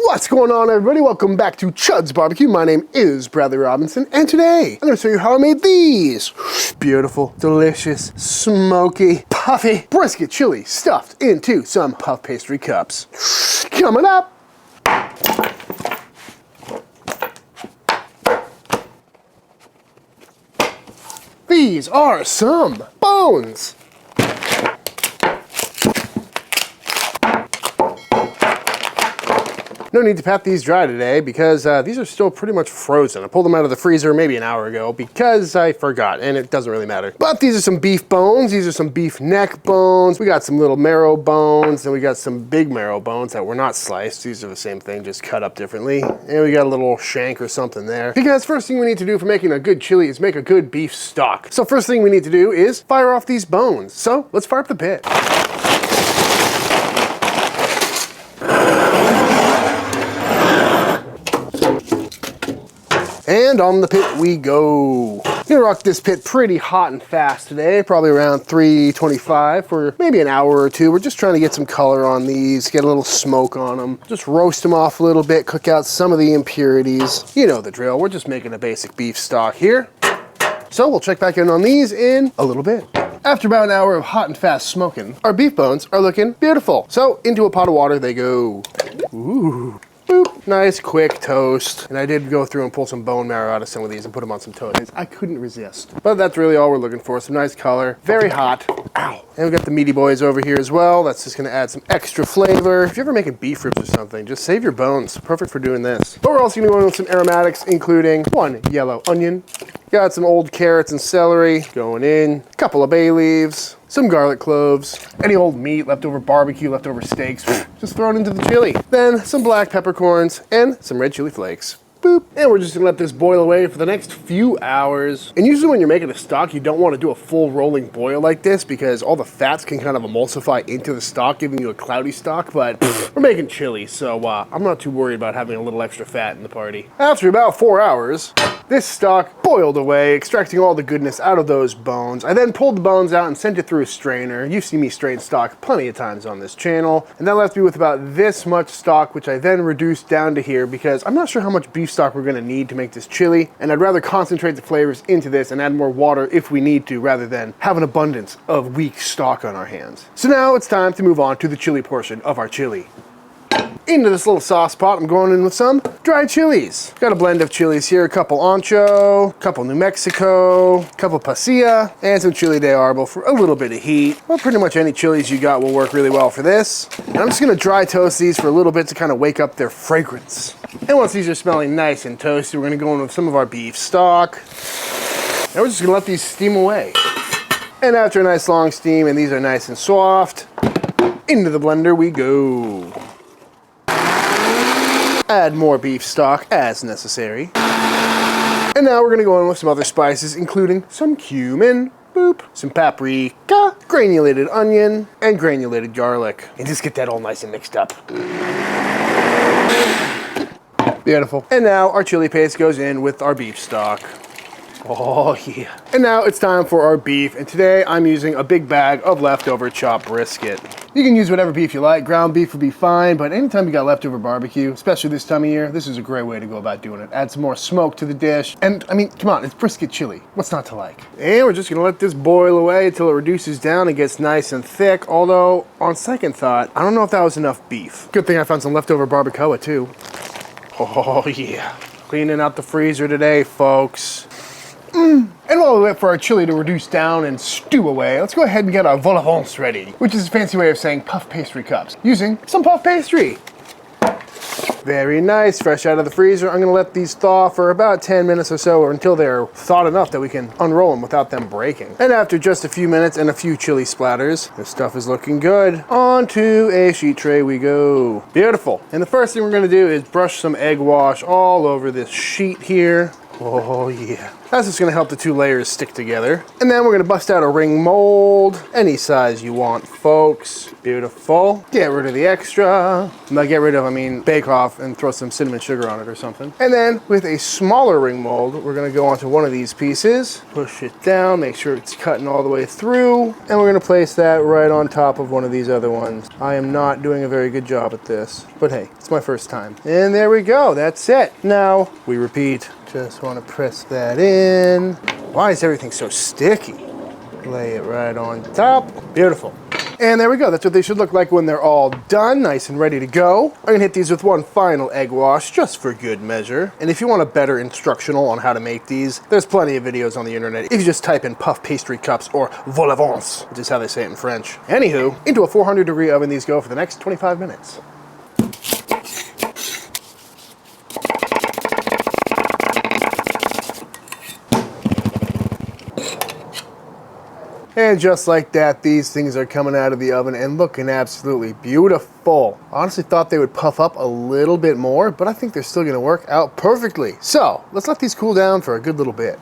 What's going on, everybody? Welcome back to Chuds BBQ. My name is Bradley Robinson, and today I'm going to show you how I made these beautiful, delicious, smoky, puffy brisket chili stuffed into some puff pastry cups. Coming up. These are some bones. No need to pat these dry today because these are still pretty much frozen. I pulled them out of the freezer maybe an hour ago because I forgot, and it doesn't really matter. But these are some beef bones. These are some beef neck bones. We got some little marrow bones, and we got some big marrow bones that were not sliced. These are the same thing, just cut up differently. And we got a little shank or something there. Because first thing we need to do for making a good chili is make a good beef stock. So first thing we need to do is fire off these bones. So let's fire up the pit. And on the pit we go. I'm gonna rock this pit pretty hot and fast today, probably around 325 for maybe an hour or two. We're just trying to get some color on these, get a little smoke on them. Just roast them off a little bit, cook out some of the impurities. You know the drill, we're just making a basic beef stock here. So we'll check back in on these in a little bit. After about an hour of hot and fast smoking, our beef bones are looking beautiful. So into a pot of water they go. Ooh. Boop. Nice quick toast. And I did go through and pull some bone marrow out of some of these and put them on some toast. I couldn't resist. But that's really all we're looking for. Some nice color. Very hot. Ow. And we got the meaty boys over here as well. That's just gonna add some extra flavor. If you're ever making beef ribs or something, just save your bones. Perfect for doing this. But we're also gonna go in with some aromatics, including 1 yellow onion. Got some old carrots and celery going in. A couple of bay leaves. Some garlic cloves, any old meat, leftover barbecue, leftover steaks, just thrown into the chili. Then some black peppercorns and some red chili flakes. Boop. And we're just gonna let this boil away for the next few hours. And usually when you're making a stock, you don't want to do a full rolling boil like this because all the fats can kind of emulsify into the stock, giving you a cloudy stock, but we're making chili, so I'm not too worried about having a little extra fat in the party. After about 4 hours, this stock boiled away, extracting all the goodness out of those bones. I then pulled the bones out and sent it through a strainer. You've seen me strain stock plenty of times on this channel. And that left me with about this much stock, which I then reduced down to here because I'm not sure how much beef stock we're gonna need to make this chili. And I'd rather concentrate the flavors into this and add more water if we need to, rather than have an abundance of weak stock on our hands. So now it's time to move on to the chili portion of our chili. Into this little sauce pot, I'm going in with some dried chilies. Got a blend of chilies here, a couple ancho, a couple New Mexico, a couple pasilla, and some chili de arbol for a little bit of heat. Well, pretty much any chilies you got will work really well for this. And I'm just gonna dry toast these for a little bit to kind of wake up their fragrance. And once these are smelling nice and toasty, we're gonna go in with some of our beef stock. And we're just gonna let these steam away. And after a nice long steam, and these are nice and soft, into the blender we go. Add more beef stock as necessary. And now we're gonna go in with some other spices, including some cumin, boop, some paprika, granulated onion, and granulated garlic. And just get that all nice and mixed up. Beautiful. And now our chili paste goes in with our beef stock. Oh yeah. And now it's time for our beef, and today I'm using a big bag of leftover chopped brisket. You can use whatever beef you like. Ground beef would be fine, but anytime you got leftover barbecue, especially this time of year, this is a great way to go about doing it. Add some more smoke to the dish, and I mean, come on, it's brisket chili. What's not to like? And we're just gonna let this boil away until it reduces down and gets nice and thick, although on second thought, I don't know if that was enough beef. Good thing I found some leftover barbacoa too. Oh yeah. Cleaning out the freezer today, folks. And while we wait for our chili to reduce down and stew away, let's go ahead and get our vol au vent ready, which is a fancy way of saying puff pastry cups, using some puff pastry. Very nice, fresh out of the freezer. I'm gonna let these thaw for about 10 minutes or so, or until they're thawed enough that we can unroll them without them breaking. And after just a few minutes and a few chili splatters, this stuff is looking good. Onto a sheet tray we go. Beautiful. And the first thing we're gonna do is brush some egg wash all over this sheet here. Oh yeah. That's just gonna help the two layers stick together. And then we're gonna bust out a ring mold, any size you want, folks. Beautiful. Get rid of the extra. By get rid of, I mean bake off and throw some cinnamon sugar on it or something. And then with a smaller ring mold, we're gonna go onto one of these pieces, push it down, make sure it's cutting all the way through, and we're gonna place that right on top of one of these other ones. I am not doing a very good job at this, but hey, it's my first time. And there we go, that's it. Now we repeat. Just want to press that in. Why is everything so sticky? Lay it right on top. Beautiful. And there we go. That's what they should look like when they're all done, nice and ready to go. I'm gonna hit these with one final egg wash, just for good measure. And if you want a better instructional on how to make these, there's plenty of videos on the internet. If you just type in puff pastry cups or vol au vent, which is how they say it in French. Anywho, into a 400-degree oven these go for the next 25 minutes. And just like that, these things are coming out of the oven and looking absolutely beautiful. I honestly thought they would puff up a little bit more, but I think they're still gonna work out perfectly. So let's let these cool down for a good little bit.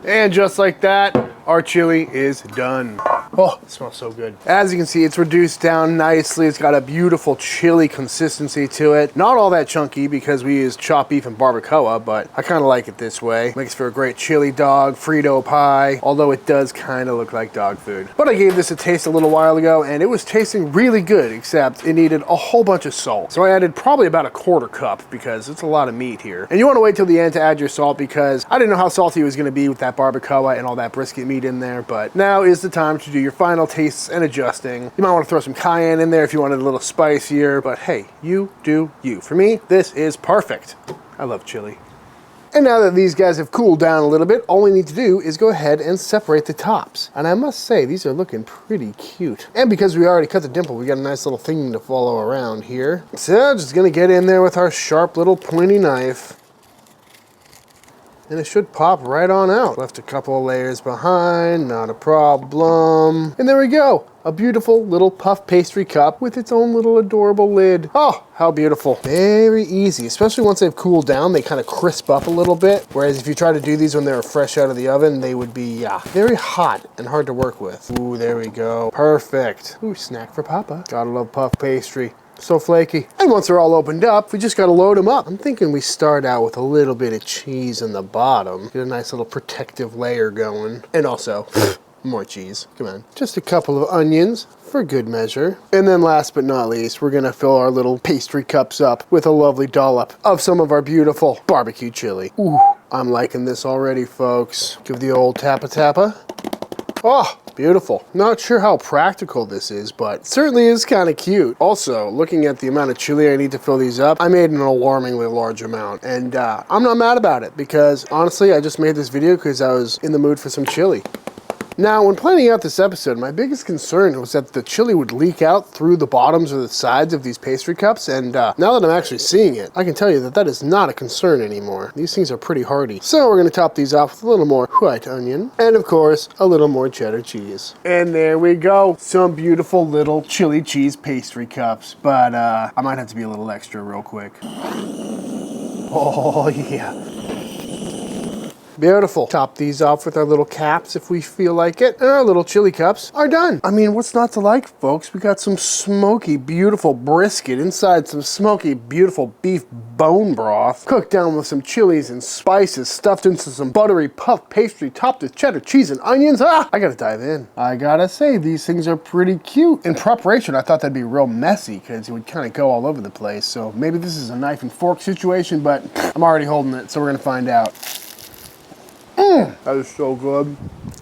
And just like that, our chili is done. Oh, it smells so good. As you can see, it's reduced down nicely. It's got a beautiful chili consistency to it. Not all that chunky because we use chopped beef and barbacoa, but I kind of like it this way. Makes for a great chili dog, Frito pie, although it does kind of look like dog food. But I gave this a taste a little while ago and it was tasting really good, except it needed a whole bunch of salt. So I added probably about a 1/4 cup because it's a lot of meat here. And you want to wait till the end to add your salt because I didn't know how salty it was going to be with that barbacoa and all that brisket meat in there, but now is the time to do your final tastes and adjusting. You might want to throw some cayenne in there if you want it a little spicier, but hey, you do you. For me, this is perfect. I love chili. And now that these guys have cooled down a little bit, all we need to do is go ahead and separate the tops. And I must say, these are looking pretty cute. And because we already cut the dimple, we got a nice little thing to follow around here. So just gonna get in there with our sharp little pointy knife. And it should pop right on out. Left a couple of layers behind, not a problem. And there we go, a beautiful little puff pastry cup with its own little adorable lid. Oh, how beautiful. Very easy, especially once they've cooled down, they kind of crisp up a little bit. Whereas if you try to do these when they're fresh out of the oven, they would be very hot and hard to work with. Ooh, there we go, perfect. Ooh, snack for Papa. Gotta love puff pastry. So flaky. And once they're all opened up, we just gotta load them up. I'm thinking we start out with a little bit of cheese in the bottom. Get a nice little protective layer going. And also, more cheese. Come on. Just a couple of onions for good measure. And then last but not least, we're gonna fill our little pastry cups up with a lovely dollop of some of our beautiful barbecue chili. Ooh, I'm liking this already, folks. Give the old tappa. Oh, beautiful. Not sure how practical this is, but it certainly is kind of cute. Also, looking at the amount of chili I need to fill these up, I made an alarmingly large amount. And I'm not mad about it because honestly, I just made this video because I was in the mood for some chili. Now, when planning out this episode, my biggest concern was that the chili would leak out through the bottoms or the sides of these pastry cups, and now that I'm actually seeing it, I can tell you that that is not a concern anymore. These things are pretty hardy. So we're gonna top these off with a little more white onion, and of course, a little more cheddar cheese. And there we go, some beautiful little chili cheese pastry cups, but I might have to be a little extra real quick. Oh yeah. Beautiful. Top these off with our little caps if we feel like it. And our little chili cups are done. I mean, what's not to like, folks? We got some smoky, beautiful brisket inside some smoky, beautiful beef bone broth, cooked down with some chilies and spices, stuffed into some buttery puff pastry, topped with cheddar cheese and onions. I gotta dive in. I gotta say, these things are pretty cute. In preparation, I thought that'd be real messy because it would kind of go all over the place. So maybe this is a knife and fork situation, but I'm already holding it, so we're gonna find out. That is so good.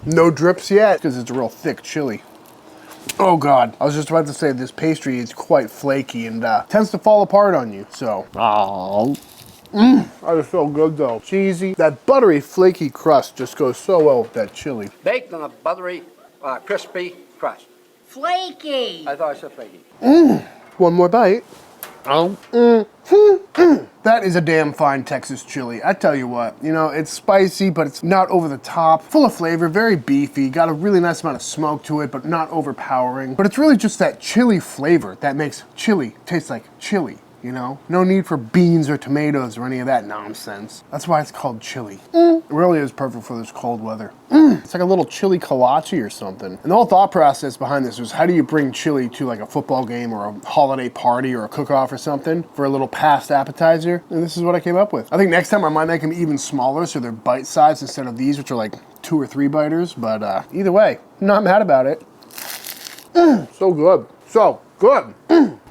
No drips yet because it's a real thick chili. Oh God, I was just about to say this pastry is quite flaky and tends to fall apart on you, so. That is so good though. Cheesy. That buttery, flaky crust just goes so well with that chili. Baked on a buttery, crispy crust. Flaky. I thought I said flaky. One more bite. That is a damn fine Texas chili. I tell you what, you know, it's spicy, but it's not over the top. Full of flavor, very beefy, got a really nice amount of smoke to it, but not overpowering. But it's really just that chili flavor that makes chili taste like chili. you know? No need for beans or tomatoes or any of that nonsense. That's why it's called chili. It really is perfect for this cold weather. It's like a little chili kolache or something. And the whole thought process behind this was, how do you bring chili to like a football game or a holiday party or a cook-off or something for a little past appetizer? And this is what I came up with. I think next time I might make them even smaller so they're bite-sized instead of these, which are like 2 or 3 biters. But either way, not mad about it. So good. So good.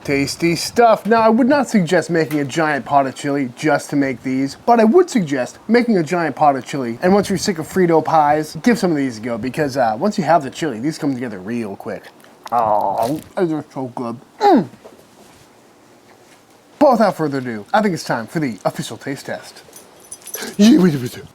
Tasty stuff. Now, I would not suggest making a giant pot of chili just to make these, but I would suggest making a giant pot of chili. And once you're sick of Frito pies, give some of these a go, because once you have the chili, these come together real quick. Oh, they're so good. But without further ado, I think it's time for the official taste test.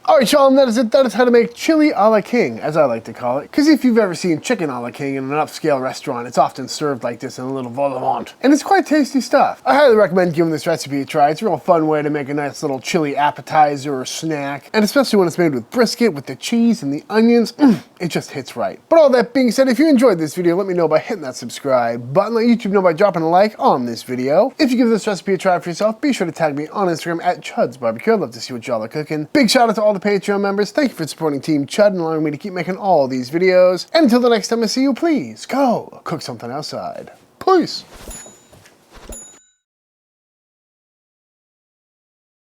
All right, y'all, and that is it. That is how to make chili a la king, as I like to call it. Because if you've ever seen chicken a la king in an upscale restaurant, it's often served like this in a little vol au vent. And it's quite tasty stuff. I highly recommend giving this recipe a try. It's a real fun way to make a nice little chili appetizer or snack. And especially when it's made with brisket, with the cheese and the onions, it just hits right. But all that being said, if you enjoyed this video, let me know by hitting that subscribe button. Let YouTube know by dropping a like on this video. If you give this recipe a try for yourself, be sure to tag me on Instagram at Chuds BBQ. I'd love to see what y'all are cooking. Big shout out to all the Patreon members. Thank you for supporting Team Chud and allowing me to keep making all these videos. And until the next time I see you, please go cook something outside. Peace.